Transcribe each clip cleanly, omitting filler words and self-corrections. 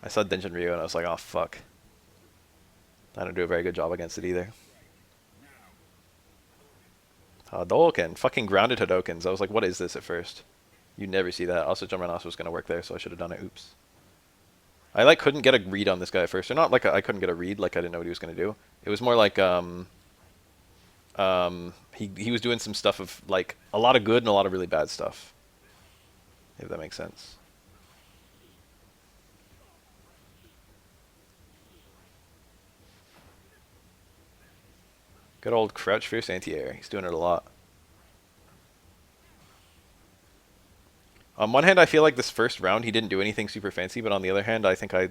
I saw Denjin Ryu and I was like, oh fuck. I don't do a very good job against it either. Hadouken. Fucking grounded Hadokens. I was like, what is this at first? You never see that. Also, Jumranos was going to work there, so I should have done it. Oops. I like couldn't get a read on this guy at first. Or not like I couldn't get a read, like I didn't know what he was going to do. It was more like he was doing some stuff of like a lot of good and a lot of really bad stuff. If that makes sense. Good old crouch fierce anti-air. He's doing it a lot. On one hand, I feel like this first round he didn't do anything super fancy, but on the other hand, I think I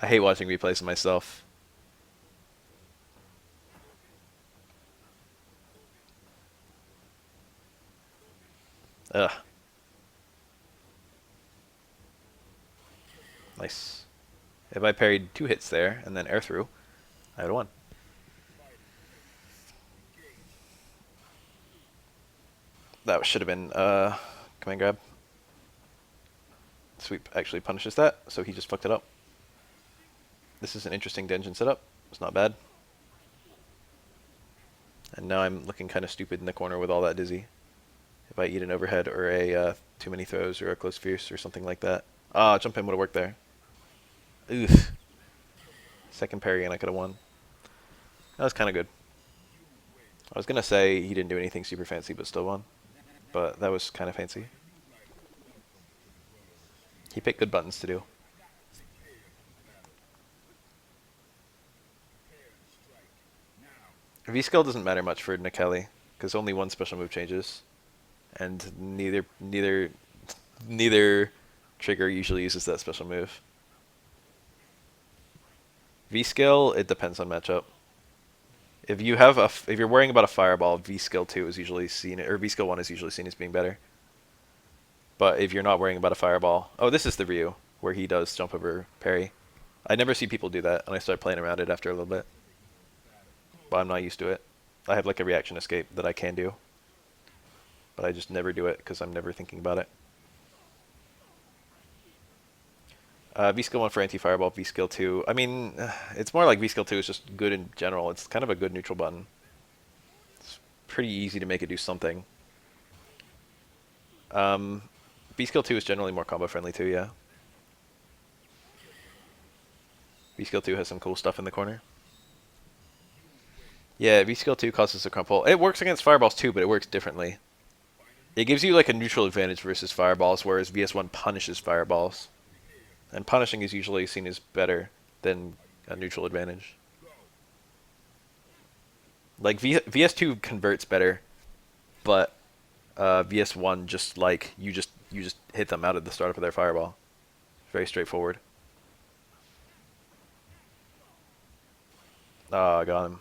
hate watching replays of myself. Ugh. Nice. If I parried 2 hits there and then air through, I would have won. That should have been command grab. Sweep actually punishes that, so he just fucked it up. This is an interesting Denjin setup. It's not bad. And now I'm looking kind of stupid in the corner with all that dizzy. If I eat an overhead or a too many throws or a close fierce or something like that. Ah, jump in would have worked there. Oof. Second parry and I could have won. That was kind of good. I was going to say he didn't do anything super fancy but still won. But that was kind of fancy. He picked good buttons to do. V-skill doesn't matter much for Nikeli, because only one special move changes. And neither trigger usually uses that special move. V-skill, it depends on matchup. If you're worrying about a fireball, V-skill 2 is usually seen, or V-skill 1 is usually seen as being better. But if you're not worrying about a fireball, oh, this is the Ryu where he does jump over parry. I never see people do that, and I start playing around it after a little bit. But I'm not used to it. I have like a reaction escape that I can do, but I just never do it because I'm never thinking about it. V-skill 1 for anti-fireball, V-skill 2. I mean, it's more like V-skill 2 is just good in general. It's kind of a good neutral button. It's pretty easy to make it do something. V-skill 2 is generally more combo friendly too, yeah. V-skill 2 has some cool stuff in the corner. Yeah, V-skill 2 causes a crumple. It works against fireballs too, but it works differently. It gives you like a neutral advantage versus fireballs, whereas VS1 punishes fireballs. And punishing is usually seen as better than a neutral advantage. Like VS2 converts better, but VS1 just like you just hit them out at the start of their fireball. Very straightforward. Ah, I got him.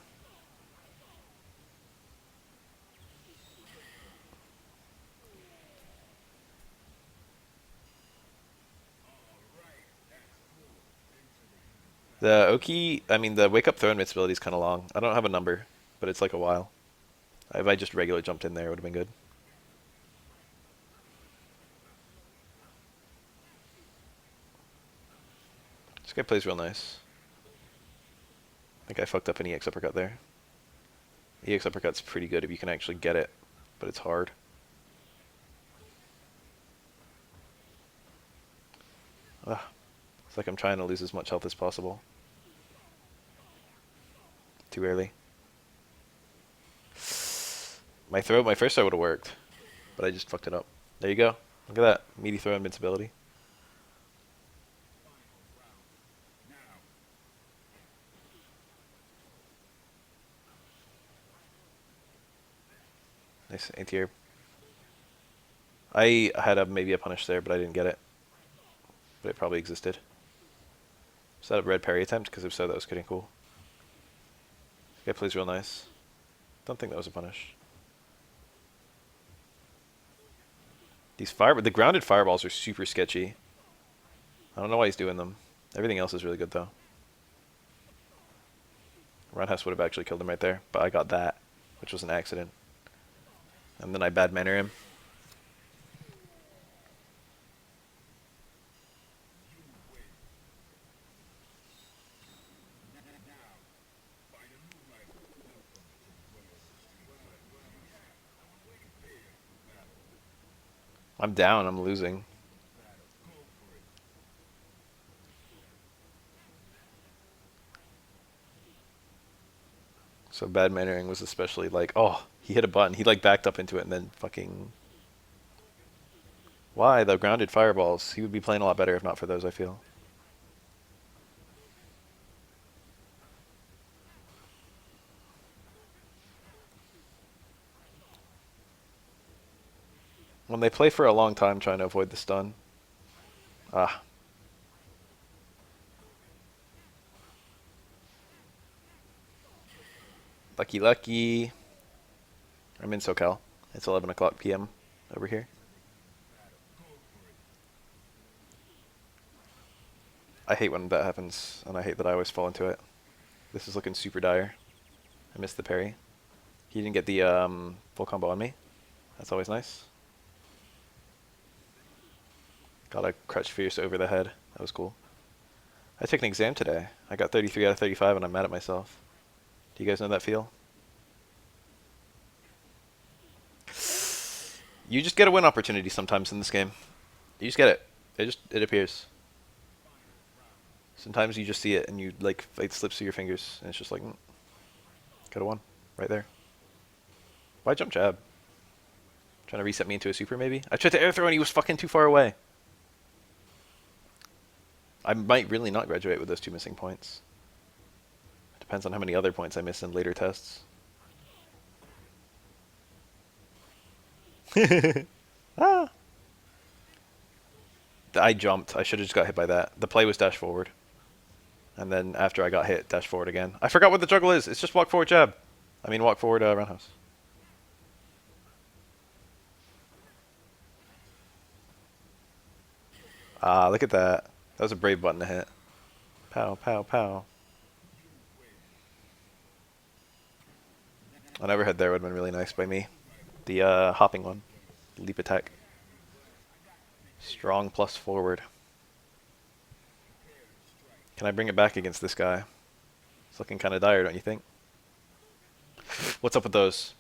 The Oki, I mean the wake up throw invincibility is kind of long. I don't have a number, but it's like a while. If I just regular jumped in there, it would have been good. This guy plays real nice. I think I fucked up an EX uppercut there. EX uppercut's pretty good if you can actually get it, but it's hard. Ugh. It's like I'm trying to lose as much health as possible. Too early. My first throw would have worked, but I just fucked it up. There you go. Look at that. Meaty throw invincibility. Nice anti-air. I had maybe a punish there, but I didn't get it. But it probably existed. Was that a red parry attempt? Because if so, that was getting cool. Guy plays real nice. Don't think that was a punish. The grounded fireballs are super sketchy. I don't know why he's doing them. Everything else is really good though. Roundhouse would have actually killed him right there, but I got that, which was an accident. And then I bad manner him. I'm down. I'm losing. So bad mannering was especially like, oh, he hit a button. He like backed up into it and then fucking. Why the grounded fireballs? He would be playing a lot better if not for those. I feel. When they play for a long time trying to avoid the stun. Ah, lucky lucky. I'm in SoCal. It's 11 o'clock p.m. over here. I hate when that happens, and I hate that I always fall into it. This is looking super dire. I missed the parry. He didn't get the full combo on me. That's always nice. Got a crutch fierce over the head. That was cool. I took an exam today. I got 33 out of 35, and I'm mad at myself. Do you guys know that feel? You just get a win opportunity sometimes in this game. You just get it. It appears. Sometimes you just see it and you like it slips through your fingers and it's just like could have won right there. Why jump jab? Trying to reset me into a super maybe? I tried to air throw and he was fucking too far away. I might really not graduate with those 2 missing points. Depends on how many other points I miss in later tests. Ah! I jumped. I should have just got hit by that. The play was dash forward. And then after I got hit, dash forward again. I forgot what the juggle is. It's just walk forward jab. I mean walk forward roundhouse. Ah, look at that. That was a brave button to hit. Pow, pow, pow. An overhead there would have been really nice by me. The hopping one. Leap attack. Strong plus forward. Can I bring it back against this guy? It's looking kind of dire, don't you think? What's up with those?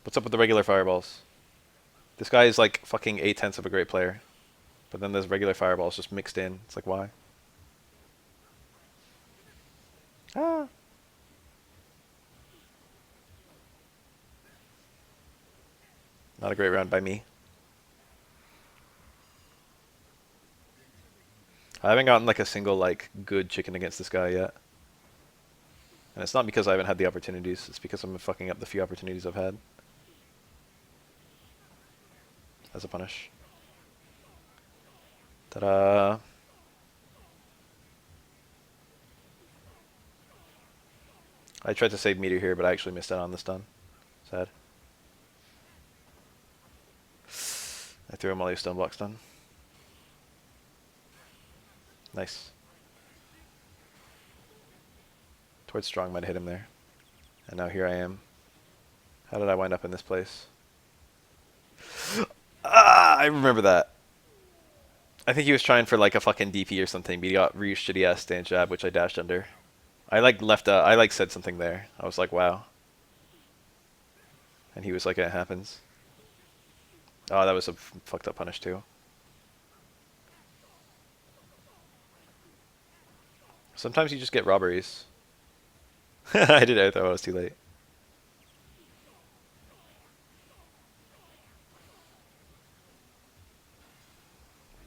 What's up with the regular fireballs? This guy is like fucking 8/10 of a great player. But then there's regular fireballs just mixed in. It's like, why? Ah. Not a great round by me. I haven't gotten like a single like good chicken against this guy yet. And it's not because I haven't had the opportunities, it's because I'm fucking up the few opportunities I've had. As a punish. Ta-da! I tried to save meter here, but I actually missed out on the stun. Sad. I threw him while he was stun block stun. Nice. Towards strong might hit him there. And now here I am. How did I wind up in this place? Ah, I remember that. I think he was trying for like a fucking DP or something, but he got Ryu's shitty ass stand jab, which I dashed under. I like left I like said something there. I was like, wow. And he was like, it happens. Oh, that was a fucked up punish too. Sometimes you just get robberies. I did it, I thought I was too late.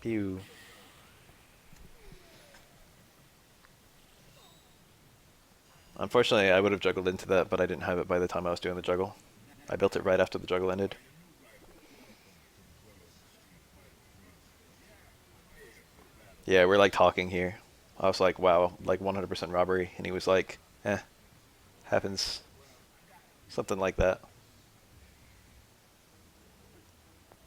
Pew. Unfortunately, I would have juggled into that, but I didn't have it by the time I was doing the juggle. I built it right after the juggle ended. Yeah, we're like talking here. I was like, wow, like 100% robbery. And he was like, eh, happens. Something like that.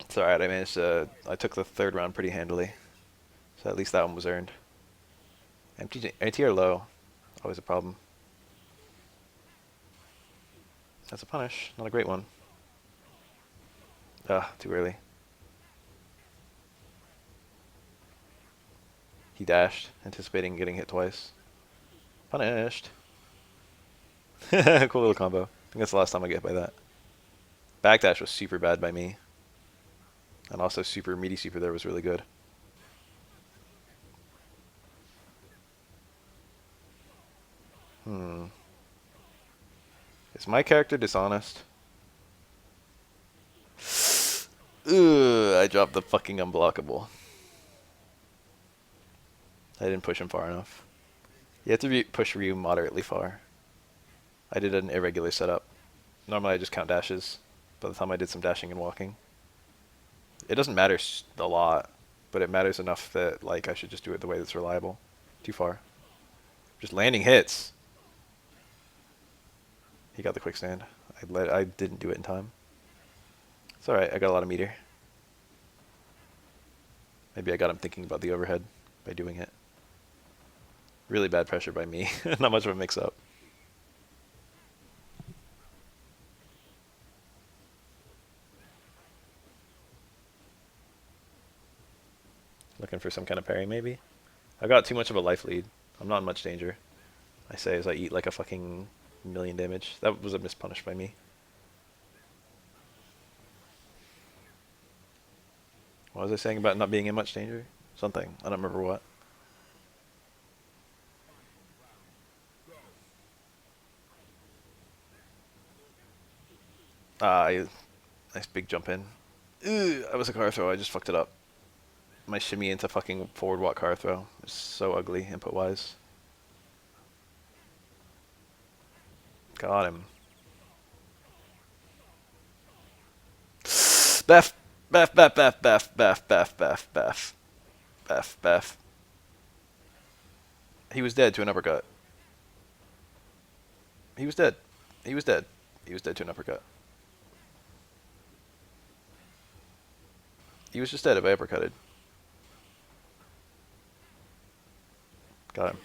It's alright, I managed to, I took the third round pretty handily. So at least that one was earned. Anti or low? Always a problem. That's a punish, not a great one. Ah, too early. He dashed, anticipating getting hit twice. Punished. Cool little combo. I think that's the last time I get hit by that. Backdash was super bad by me. And also super meaty super there was really good. Is my character dishonest? Ugh, I dropped the fucking unblockable. I didn't push him far enough. You have to push Ryu moderately far. I did an irregular setup. Normally I just count dashes. By the time I did some dashing and walking. It doesn't matter a lot, but it matters enough that like I should just do it the way that's reliable. Too far. Just landing hits. He got the quick stand. I didn't do it in time. It's alright, I got a lot of meter. Maybe I got him thinking about the overhead by doing it. Really bad pressure by me. Not much of a mix-up. Looking for some kind of parry, maybe? I got too much of a life lead. I'm not in much danger. I say as I eat like a fucking million damage. That was a mispunish by me. What was I saying about not being in much danger? Something. I don't remember what. Nice big jump in. Ugh, that was a car throw. I just fucked it up. My shimmy into fucking forward walk car throw is so ugly input wise. Got him. Beth, Beth, Beth, Beth, Beth, Beth, Beth, Beth, Beth, Beth, Beth. He was dead to an uppercut. He was dead. He was dead. He was dead to an uppercut. He was just dead if I uppercutted. Got him.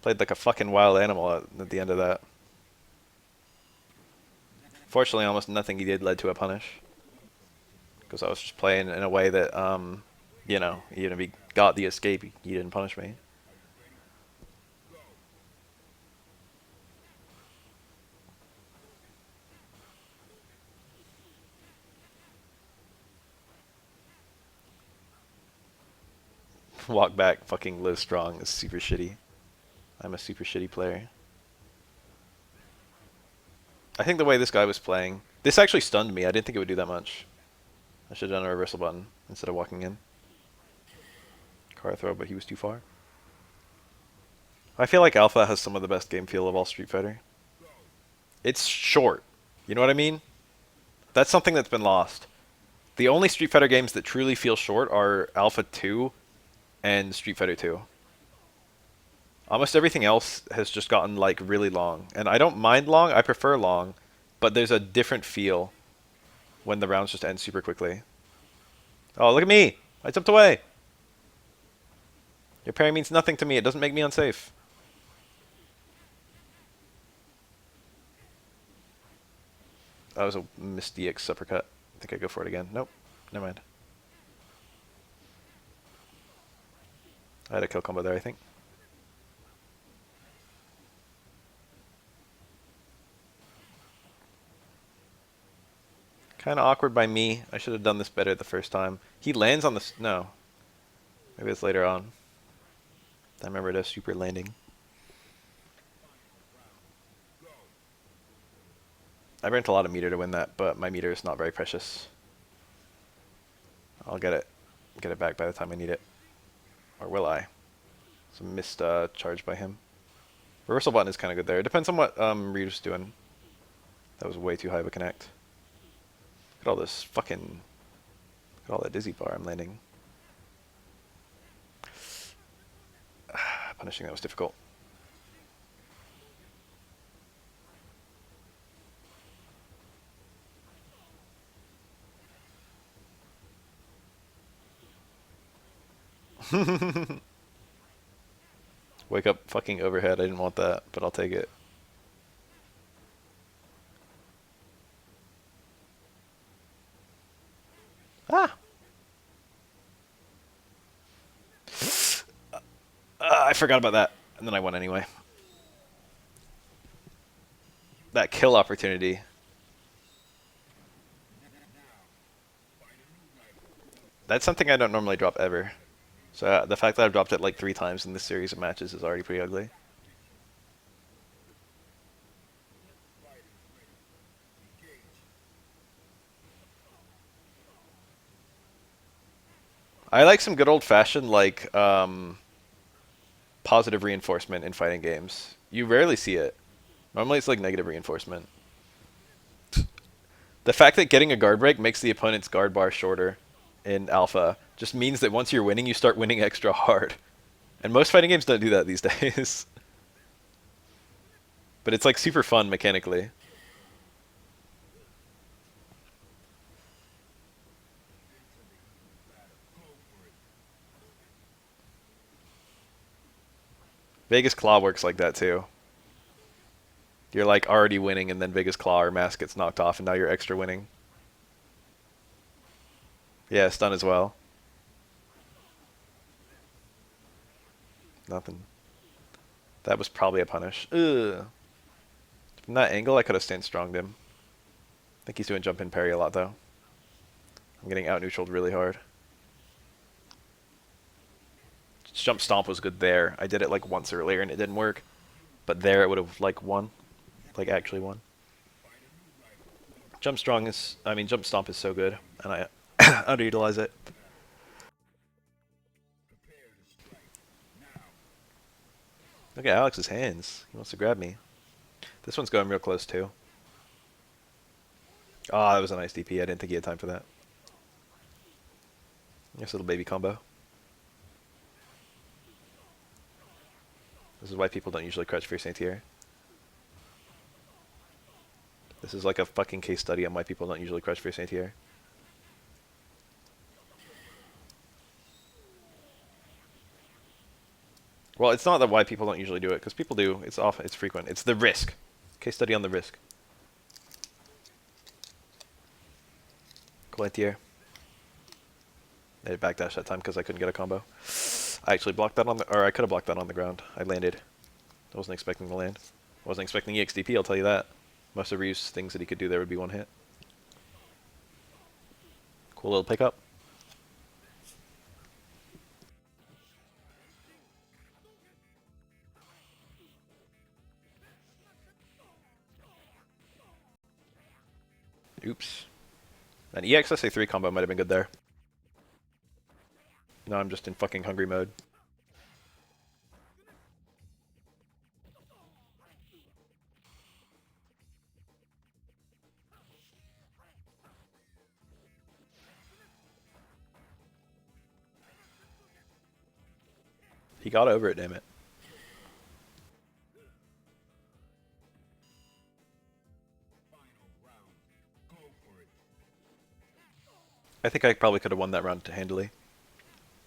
Played like a fucking wild animal at the end of that. Fortunately, almost nothing he did led to a punish. Because I was just playing in a way that, you know, even if he got the escape, he didn't punish me. Walk back, fucking live strong is super shitty. I'm a super shitty player. I think the way this guy was playing, this actually stunned me. I didn't think it would do that much. I should have done a reversal button instead of walking in. Car throw, but he was too far. I feel like Alpha has some of the best game feel of all Street Fighter. It's short. You know what I mean? That's something that's been lost. The only Street Fighter games that truly feel short are Alpha 2 and Street Fighter 2. Almost everything else has just gotten like really long. And I don't mind long, I prefer long, but there's a different feel when the rounds just end super quickly. Oh, look at me! I jumped away! Your parry means nothing to me, it doesn't make me unsafe. That was a Misty X uppercut. I think I go for it again. Nope. Never mind. I had a kill combo there, I think. Kind of awkward by me. I should have done this better the first time. He lands on the... No. Maybe it's later on. I remember it as super landing. I burnt a lot of meter to win that, but my meter is not very precious. I'll get it back by the time I need it. Or will I? Some missed charge by him. Reversal button is kind of good there. It depends on what Ryu's doing. That was way too high of a connect. Look at all this fucking... Look at all that dizzy bar I'm landing. Punishing that was difficult. Wake up fucking overhead. I didn't want that, but I'll take it. Ah! I forgot about that, and then I won anyway. That kill opportunity. That's something I don't normally drop ever. So the fact that I've dropped it like 3 times in this series of matches is already pretty ugly. I like some good old fashioned like positive reinforcement in fighting games. You rarely see it. Normally it's like negative reinforcement. The fact that getting a guard break makes the opponent's guard bar shorter in alpha just means that once you're winning, you start winning extra hard. And most fighting games don't do that these days. But it's like super fun mechanically. Vegas Claw works like that too. You're like already winning and then Vegas Claw or Mask gets knocked off and now you're extra winning. Yeah, stun as well. Nothing. That was probably a punish. Ugh. From that angle, I could have stand stronged him. I think he's doing jump in parry a lot though. I'm getting out neutraled really hard. Jump stomp was good there. I did it like once earlier and it didn't work. But there it would have like won. Like actually won. Jump strong is, I mean jump stomp is so good and I underutilize it. Look at Alex's hands. He wants to grab me. This one's going real close too. Ah, oh, that was a nice DP. I didn't think he had time for that. Nice little baby combo. This is why people don't usually crouch Fierce Anti-Air. This is like a fucking case study on why people don't usually crouch Fierce Anti-Air. Well, it's not that why people don't usually do it, because people do. It's often, it's frequent. It's the risk. Case study on the risk. Cool anti-air. I did backdash that time because I couldn't get a combo. I actually blocked that on the, or I could have blocked that on the ground. I landed. I wasn't expecting to land. I wasn't expecting EXDP, I'll tell you that. Most of Ryu's things that he could do there would be one hit. Cool little pickup. Oops. An EXSA3 combo might have been good there. No, I'm just in fucking hungry mode. He got over it, damn it. I think I probably could have won that round handily.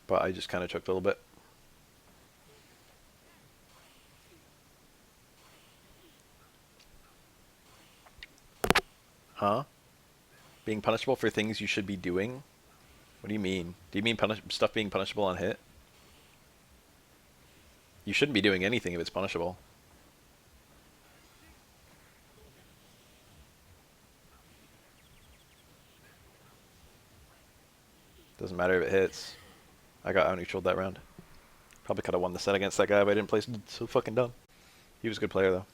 But I just kind of choked a little bit. Huh? Being punishable for things you should be doing? What do you mean? Do you mean stuff being punishable on hit? You shouldn't be doing anything if it's punishable. Doesn't matter if it hits. I got out-neutraled that round. Probably could have won the set against that guy, but I didn't play so fucking dumb. He was a good player, though.